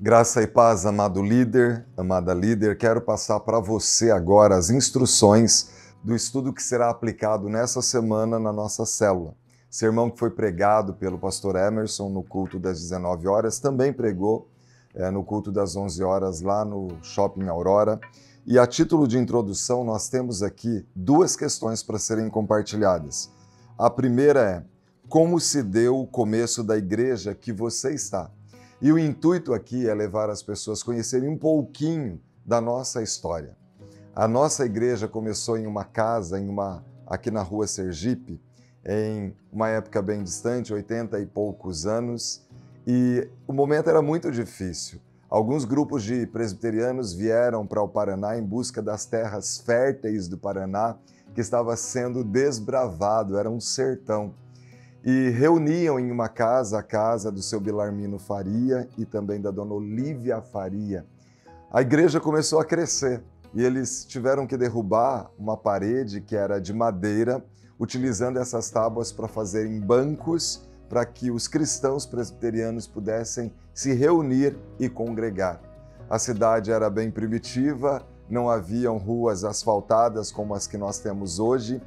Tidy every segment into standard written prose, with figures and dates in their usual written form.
Graça e paz, amado líder, amada líder, quero passar para você agora as instruções do estudo que será aplicado nessa semana na nossa célula. Sermão que foi pregado pelo pastor Emerson no culto das 19 horas, também pregou no culto das 11 horas lá no Shopping Aurora. E a título de introdução, nós temos aqui duas questões para serem compartilhadas. A primeira é: como se deu o começo da igreja que você está? E o intuito aqui é levar as pessoas a conhecerem um pouquinho da nossa história. A nossa igreja começou em uma casa, aqui na rua Sergipe, em uma época bem distante, 80 e poucos anos, e o momento era muito difícil. Alguns grupos de presbiterianos vieram para o Paraná em busca das terras férteis do Paraná, que estava sendo desbravado, era um sertão. E reuniam em uma casa, a casa do seu Bilarmino Faria e também da dona Olívia Faria. A igreja começou a crescer e eles tiveram que derrubar uma parede que era de madeira, utilizando essas tábuas para fazerem bancos para que os cristãos presbiterianos pudessem se reunir e congregar. A cidade era bem primitiva, não haviam ruas asfaltadas como as que nós temos hoje,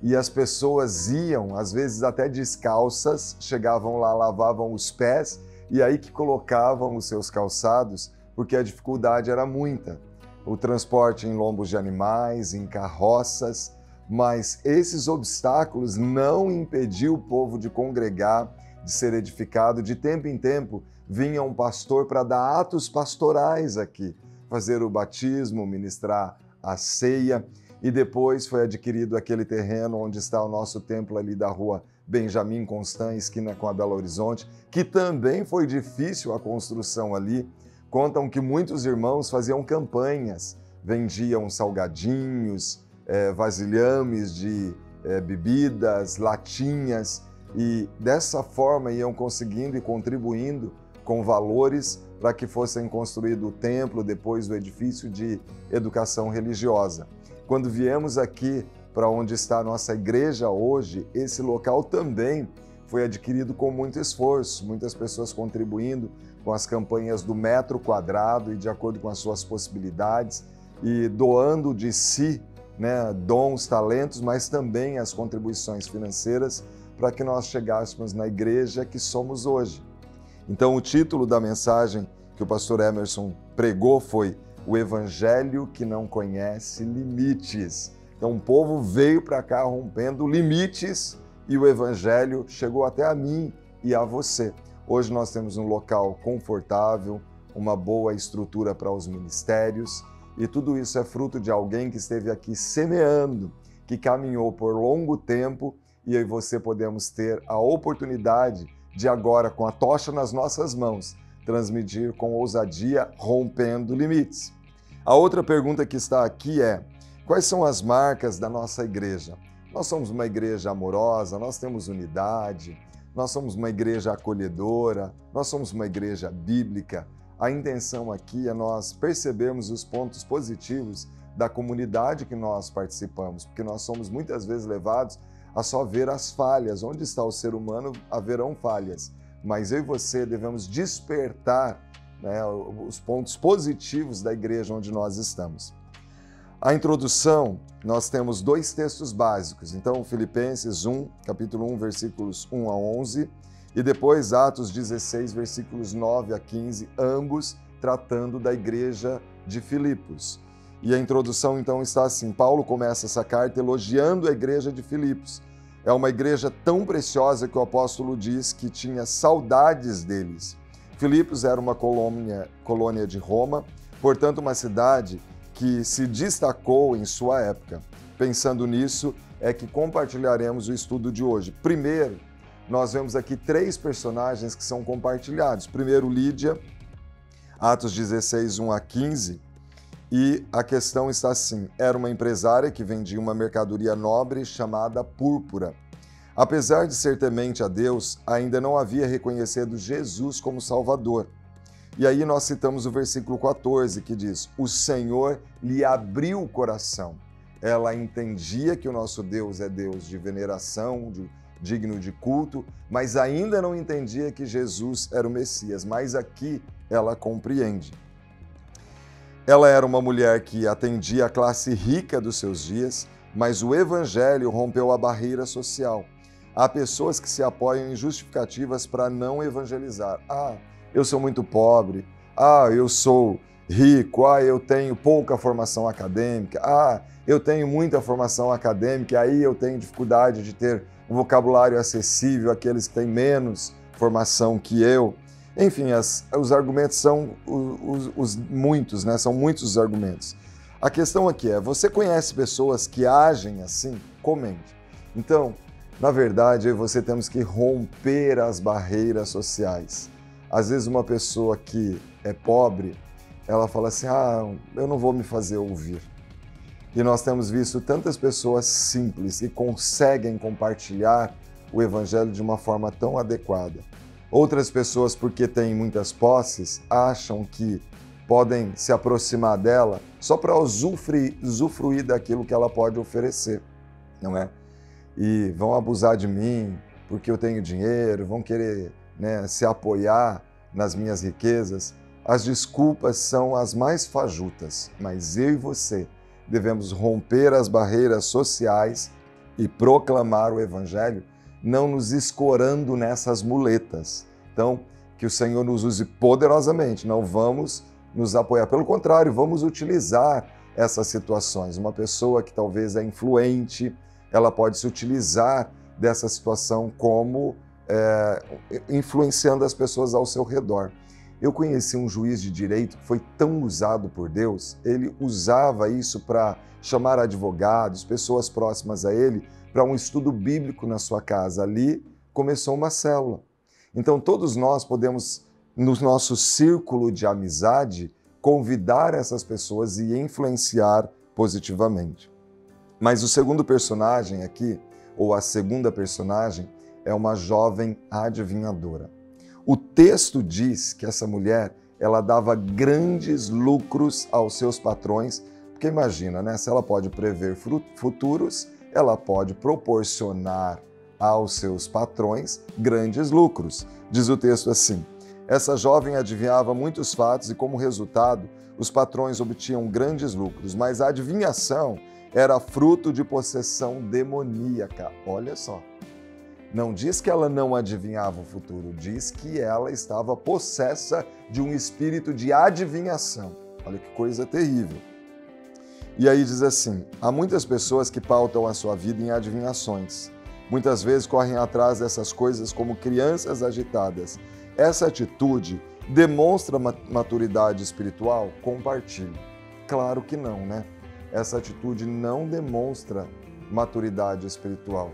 e as pessoas iam, às vezes até descalças, chegavam lá, lavavam os pés e aí que colocavam os seus calçados, porque a dificuldade era muita. O transporte em lombos de animais, em carroças, mas esses obstáculos não impediu o povo de congregar, de ser edificado. De tempo em tempo vinha um pastor para dar atos pastorais aqui, fazer o batismo, ministrar a ceia. E depois foi adquirido aquele terreno onde está o nosso templo ali da rua Benjamin Constant, esquina com a Belo Horizonte, que também foi difícil a construção ali. Contam que muitos irmãos faziam campanhas, vendiam salgadinhos, vasilhames de bebidas, latinhas, e dessa forma iam conseguindo e contribuindo com valores para que fossem construído o templo, depois o edifício de educação religiosa. Quando viemos aqui para onde está a nossa igreja hoje, esse local também foi adquirido com muito esforço, muitas pessoas contribuindo com as campanhas do metro quadrado e de acordo com as suas possibilidades e doando de si, dons, talentos, mas também as contribuições financeiras para que nós chegássemos na igreja que somos hoje. Então, o título da mensagem que o pastor Emerson pregou foi "O Evangelho que não conhece limites". Então o povo veio para cá rompendo limites e o Evangelho chegou até a mim e a você. Hoje nós temos um local confortável, uma boa estrutura para os ministérios e tudo isso é fruto de alguém que esteve aqui semeando, que caminhou por longo tempo e eu e você podemos ter a oportunidade de agora, com a tocha nas nossas mãos, transmitir com ousadia, rompendo limites. A outra pergunta que está aqui é: quais são as marcas da nossa igreja? Nós somos uma igreja amorosa, nós temos unidade, nós somos uma igreja acolhedora, nós somos uma igreja bíblica. A intenção aqui é nós percebermos os pontos positivos da comunidade que nós participamos, porque nós somos muitas vezes levados a só ver as falhas. Onde está o ser humano, haverão falhas. Mas eu e você devemos despertar os pontos positivos da igreja onde nós estamos. A introdução, nós temos dois textos básicos. Então, Filipenses 1, capítulo 1, versículos 1 a 11, e depois Atos 16, versículos 9 a 15, ambos tratando da igreja de Filipos. E a introdução, então, está assim: Paulo começa essa carta elogiando a igreja de Filipos. É uma igreja tão preciosa que o apóstolo diz que tinha saudades deles. Filipos era uma colônia de Roma, portanto uma cidade que se destacou em sua época. Pensando nisso, é que compartilharemos o estudo de hoje. Primeiro, nós vemos aqui três personagens que são compartilhados. Primeiro, Lídia, Atos 16, 1 a 15, e a questão está assim: era uma empresária que vendia uma mercadoria nobre chamada púrpura. Apesar de ser temente a Deus, ainda não havia reconhecido Jesus como Salvador. E aí nós citamos o versículo 14, que diz: o Senhor lhe abriu o coração. Ela entendia que o nosso Deus é Deus de veneração, digno de culto, mas ainda não entendia que Jesus era o Messias. Mas aqui ela compreende. Ela era uma mulher que atendia a classe rica dos seus dias, mas o evangelho rompeu a barreira social. Há pessoas que se apoiam em justificativas para não evangelizar. Ah, eu sou muito pobre. Ah, eu sou rico. Ah, eu tenho pouca formação acadêmica. Ah, eu tenho muita formação acadêmica e aí eu tenho dificuldade de ter um vocabulário acessível àqueles que têm menos formação que eu. Enfim, os argumentos são muitos, né? São muitos os argumentos. A questão aqui é, você conhece pessoas que agem assim? Comente. Então, na verdade, eu e você temos que romper as barreiras sociais. Às vezes uma pessoa que é pobre, ela fala assim, eu não vou me fazer ouvir. E nós temos visto tantas pessoas simples que conseguem compartilhar o evangelho de uma forma tão adequada. Outras pessoas, porque têm muitas posses, acham que podem se aproximar dela só para usufruir daquilo que ela pode oferecer, não é? E vão abusar de mim porque eu tenho dinheiro, vão querer, né, se apoiar nas minhas riquezas. As desculpas são as mais fajutas, mas eu e você devemos romper as barreiras sociais e proclamar o evangelho, não nos escorando nessas muletas. Então, que o Senhor nos use poderosamente, não vamos nos apoiar. Pelo contrário, vamos utilizar essas situações. Uma pessoa que talvez é influente, ela pode se utilizar dessa situação como influenciando as pessoas ao seu redor. Eu conheci um juiz de direito que foi tão usado por Deus, ele usava isso para chamar advogados, pessoas próximas a ele, para um estudo bíblico na sua casa. Ali começou uma célula. Então todos nós podemos, no nosso círculo de amizade, convidar essas pessoas e influenciar positivamente. Mas o segundo personagem aqui, ou a segunda personagem, é uma jovem adivinhadora. O texto diz que essa mulher, ela dava grandes lucros aos seus patrões, porque imagina, né? Se ela pode prever futuros, ela pode proporcionar aos seus patrões grandes lucros. Diz o texto assim: essa jovem adivinhava muitos fatos e, como resultado, os patrões obtinham grandes lucros, mas a adivinhação era fruto de possessão demoníaca. Olha só. Não diz que ela não adivinhava o futuro, diz que ela estava possessa de um espírito de adivinhação. Olha que coisa terrível. E aí diz assim, há muitas pessoas que pautam a sua vida em adivinhações. Muitas vezes correm atrás dessas coisas como crianças agitadas. Essa atitude demonstra maturidade espiritual? Compartilhe. Claro que não, né? Essa atitude não demonstra maturidade espiritual.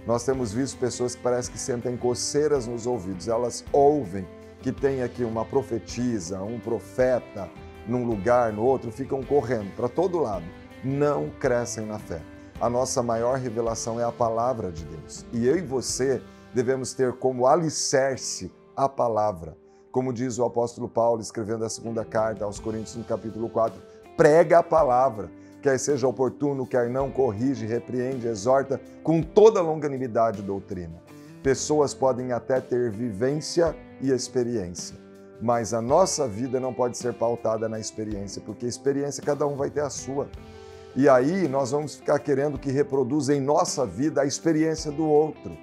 Nós temos visto pessoas que parece que sentem coceiras nos ouvidos. Elas ouvem que tem aqui uma profetisa, um profeta, num lugar, no outro, ficam correndo para todo lado. Não crescem na fé. A nossa maior revelação é a palavra de Deus. E eu e você devemos ter como alicerce a palavra. Como diz o apóstolo Paulo, escrevendo a segunda carta aos Coríntios, no capítulo 4, prega a palavra. Quer seja oportuno, quer não, corrige, repreende, exorta, com toda longanimidade e doutrina. Pessoas podem até ter vivência e experiência, mas a nossa vida não pode ser pautada na experiência, porque experiência cada um vai ter a sua. E aí nós vamos ficar querendo que reproduza em nossa vida a experiência do outro.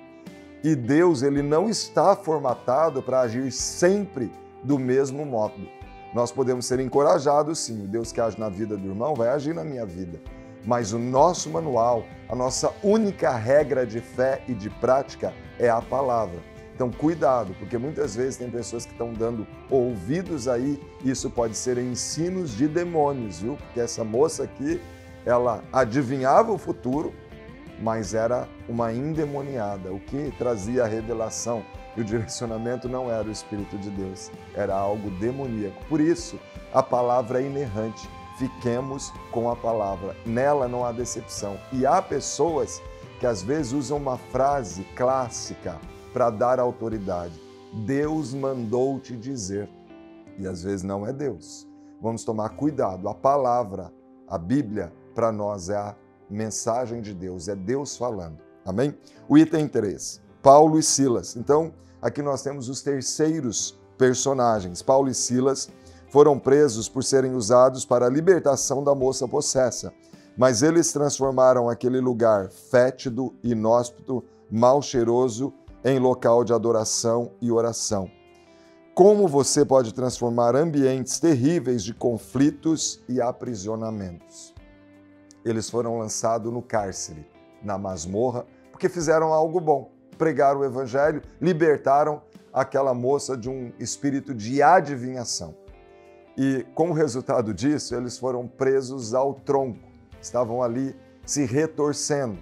E Deus, ele não está formatado para agir sempre do mesmo modo. Nós podemos ser encorajados, sim. O Deus que age na vida do irmão vai agir na minha vida. Mas o nosso manual, a nossa única regra de fé e de prática é a palavra. Então, cuidado, porque muitas vezes tem pessoas que estão dando ouvidos aí, isso pode ser ensinos de demônios, viu? Porque essa moça aqui, ela adivinhava o futuro, mas era uma endemoniada, o que trazia a revelação. E o direcionamento não era o Espírito de Deus, era algo demoníaco. Por isso, a palavra é inerrante. Fiquemos com a palavra. Nela não há decepção. E há pessoas que às vezes usam uma frase clássica para dar autoridade. Deus mandou te dizer. E às vezes não é Deus. Vamos tomar cuidado. A palavra, a Bíblia, para nós é a mensagem de Deus, é Deus falando. Amém? O item 3, Paulo e Silas. Então, aqui nós temos os terceiros personagens. Paulo e Silas foram presos por serem usados para a libertação da moça possessa, mas eles transformaram aquele lugar fétido, inóspito, mal cheiroso em local de adoração e oração. Como você pode transformar ambientes terríveis de conflitos e aprisionamentos? Eles foram lançados no cárcere, na masmorra, porque fizeram algo bom. Pregaram o evangelho, libertaram aquela moça de um espírito de adivinhação. E, como resultado disso, eles foram presos ao tronco. Estavam ali se retorcendo.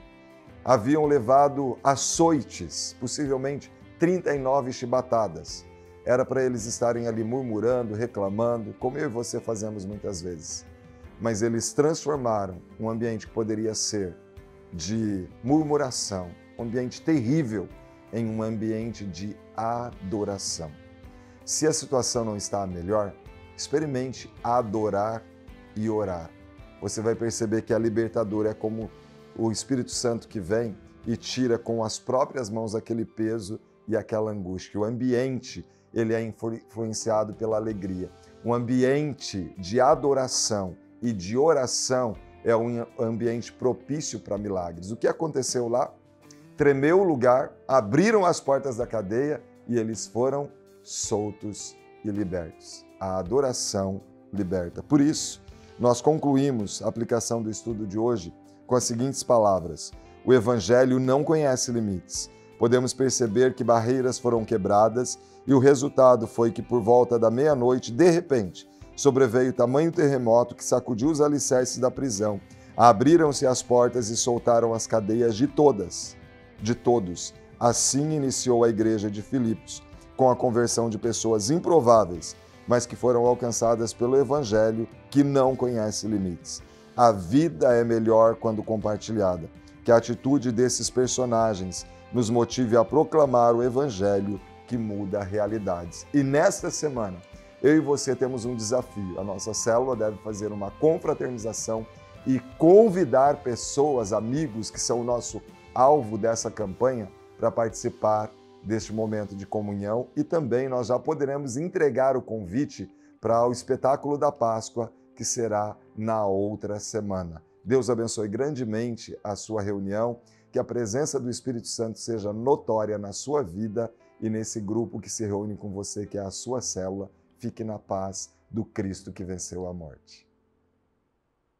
Haviam levado açoites, possivelmente 39 chibatadas. Era para eles estarem ali murmurando, reclamando, como eu e você fazemos muitas vezes. Mas eles transformaram um ambiente que poderia ser de murmuração, um ambiente terrível, em um ambiente de adoração. Se a situação não está melhor, experimente adorar e orar. Você vai perceber que a libertadora é como o Espírito Santo que vem e tira com as próprias mãos aquele peso e aquela angústia. O ambiente, ele é influenciado pela alegria. Um ambiente de adoração e de oração é um ambiente propício para milagres. O que aconteceu lá? Tremeu o lugar, abriram as portas da cadeia e eles foram soltos e libertos. A adoração liberta. Por isso, nós concluímos a aplicação do estudo de hoje com as seguintes palavras: o Evangelho não conhece limites. Podemos perceber que barreiras foram quebradas e o resultado foi que, por volta da meia-noite, de repente, sobreveio tamanho terremoto que sacudiu os alicerces da prisão. Abriram-se as portas e soltaram as cadeias de todos. Assim iniciou a igreja de Filipos, com a conversão de pessoas improváveis, mas que foram alcançadas pelo Evangelho que não conhece limites. A vida é melhor quando compartilhada. Que a atitude desses personagens nos motive a proclamar o Evangelho que muda realidades. E nesta semana, eu e você temos um desafio. A nossa célula deve fazer uma confraternização e convidar pessoas, amigos, que são o nosso alvo dessa campanha, para participar deste momento de comunhão. E também nós já poderemos entregar o convite para o espetáculo da Páscoa, que será na outra semana. Deus abençoe grandemente a sua reunião, que a presença do Espírito Santo seja notória na sua vida e nesse grupo que se reúne com você, que é a sua célula. Fique na paz do Cristo que venceu a morte.